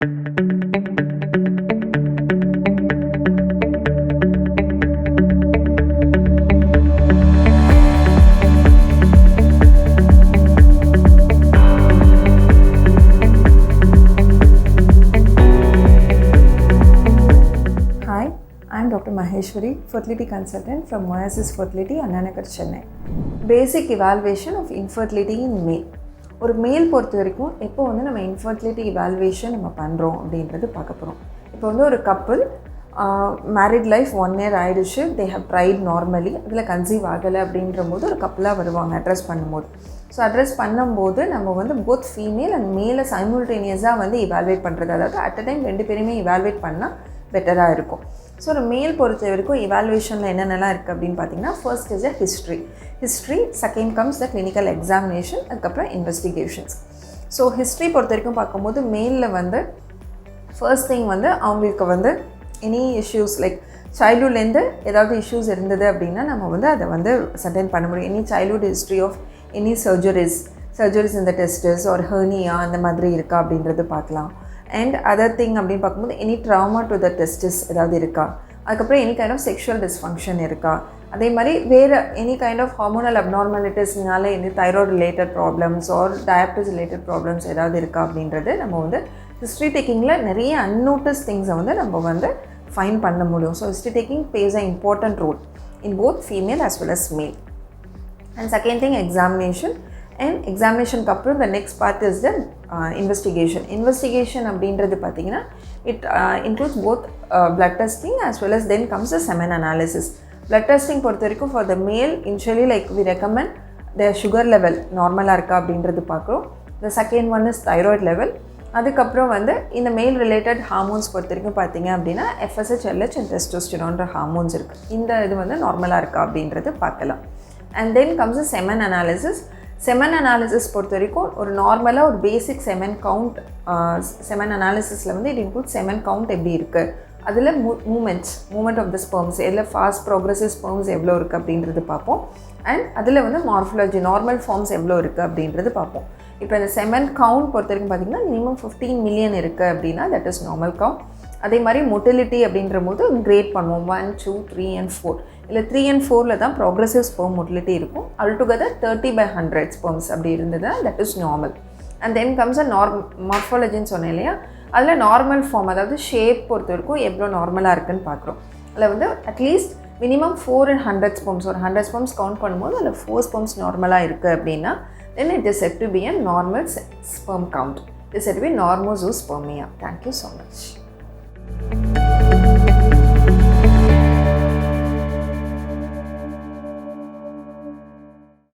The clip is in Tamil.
I am Dr. Maheshwari, fertility consultant from Oasis Fertility, Chennai. Basic evaluation of infertility in male. ஒரு மேல் பொறுத்த வரைக்கும் எப்போ வந்து நம்ம இன்ஃபர்டிலிட்டி இவாலுவேஷன் நம்ம பண்ணுறோம் அப்படின்றது பார்க்க போகிறோம். இப்போ வந்து ஒரு கப்புள் மேரிட் லைஃப் 1 year ஆயிடுச்சு, தே ஹவ் ட்ரைட் நார்மலி, அதில் கன்சீவ் ஆகலை அப்படின்ற போது ஒரு கப்புளாக வருவாங்க அட்ரஸ் பண்ணும்போது. ஸோ அட்ரஸ் பண்ணும்போது நம்ம வந்து போத் ஃபீமேல் அண்ட் மேலை சைமல்டேனியஸாக வந்து இவாலுவேட் பண்ணுறது, அதாவது அட் அ டைம் 2 பேருமே இவாலுவேட் பண்ணால் பெட்டராக இருக்கும். ஸோ ஒரு மேல் பொறுத்த வரைக்கும் இவாலுவேஷனில் என்னென்னலாம் இருக்குது அப்படின்னு பார்த்தீங்கன்னா, first is a history, second comes the clinical examination, அதுக்கப்புறம் இன்வெஸ்டிகேஷன்ஸ். ஸோ ஹிஸ்ட்ரி பொறுத்த வரைக்கும் பார்க்கும்போது மேலில் வந்து ஃபர்ஸ்ட் திங் வந்து அவங்களுக்கு வந்து எனி இஷ்யூஸ் லைக் சைல்ட்ஹுட்லேருந்து ஏதாவது இஷ்யூஸ் இருந்தது அப்படின்னா நம்ம வந்து அதை வந்து சர்டைன் பண்ண முடியும். Any childhood history of any surgeries இந்த டெஸ்டஸ் ஒரு ஹெர்னியா அந்த மாதிரி இருக்கா அப்படின்றது பார்க்கலாம். அண்ட் அதர் திங் அப்படின்னு பார்க்கும்போது any trauma to the testis ஏதாவது இருக்கா, அதுக்கப்புறம் any kind of sexual dysfunction இருக்கா, அதே மாதிரி வேறு எனி கைண்ட் ஆஃப் ஹார்மோனல் அப்நார்மாலிட்டிஸ்னால any thyroid related problems or diabetes related problems ஏதாவது இருக்கா அப்படின்றது நம்ம வந்து ஹிஸ்ட்ரி டேக்கிங்கில் நிறைய அன்னோட்டிஸ் திங்ஸை வந்து நம்ம வந்து ஃபைண்ட் பண்ண முடியும். So history taking plays a important role in both female as well as male. And second thing examination. And எக்ஸாமினேஷனுக்கு அப்புறம் the next part is the investigation அப்படின்றது பார்த்திங்கன்னா it includes both blood testing as well as then comes the semen analysis. blood testing பொறுத்த வரைக்கும் for the male initially like we recommend their sugar level நார்மலாக இருக்கா அப்படின்றது பார்க்குறோம். the second one is thyroid level. அதுக்கப்புறம் வந்து இந்த மேல் ரிலேட்டட் ஹார்மோன்ஸ் பொறுத்த வரைக்கும் பார்த்திங்க அப்படின்னா FSH, LH and testosterone hormones இருக்குது. இந்த இது வந்து நார்மலாக இருக்கா அப்படின்றது பார்க்கலாம். and then comes the semen analysis. Semen analysis பொறுத்த வரைக்கும் ஒரு நார்மலாக ஒரு பேசிக் செமன் கவுண்ட், செமன் அனாலிசிஸில் வந்து இட் இன்க்ளூட் செமன் கவுண்ட் எப்படி இருக்குது, அதில் மூமெண்ட் ஆஃப் த ஸ்பெர்ம்ஸ் எல்லாம் ஃபாஸ்ட் ப்ரோக்ரஸிவ் ஸ்பெர்ம்ஸ் எவ்வளோ இருக்குது அப்படின்றது பார்ப்போம். அண்ட் அதில் வந்து மார்ஃபலாஜி நார்மல் ஃபார்ம்ஸ் எவ்வளோ இருக்குது அப்படின்றது பார்ப்போம். இப்போ இந்த செமன் கவுண்ட் பொறுத்த வரைக்கும் பார்த்திங்கன்னா மினிமம் 15 million இருக்குது அப்படின்னா தட் இஸ் நார்மல் கவுண்ட். அதே மாதிரி மொட்டிலிட்டி அப்படின்ற போது கிரேட் பண்ணுவோம் 1, 2, 3 and 4. இல்லை 3 and 4 தான் ப்ரோக்ரஸிவ் ஸ்பெர்ம் மொட்டிலிட்டி இருக்கும். அல்டுகெதர் 30/100 ஸ்பெர்ம்ஸ் அப்படி இருந்ததுன்னா that is normal. And then comes a மார்ஃபாலஜின்னு சொன்னேன் இல்லையா, அதில் நார்மல் ஃபார்ம் அதாவது ஷேப் பொறுத்த வரைக்கும் எவ்வளோ நார்மலாக இருக்குதுன்னு பார்க்குறோம். அதில் வந்து அட்லீஸ்ட் மினிமம் 4 and 100 ஸ்பெர்ம்ஸ், ஒரு 100 ஸ்பெர்ம்ஸ் கவுண்ட் பண்ணும்போது அதில் 4 ஸ்பெர்ம்ஸ் நார்மலாக இருக்குது அப்படின்னா then it is said to be a normal sperm count. It is said to be normozoospermia. Thank you so much.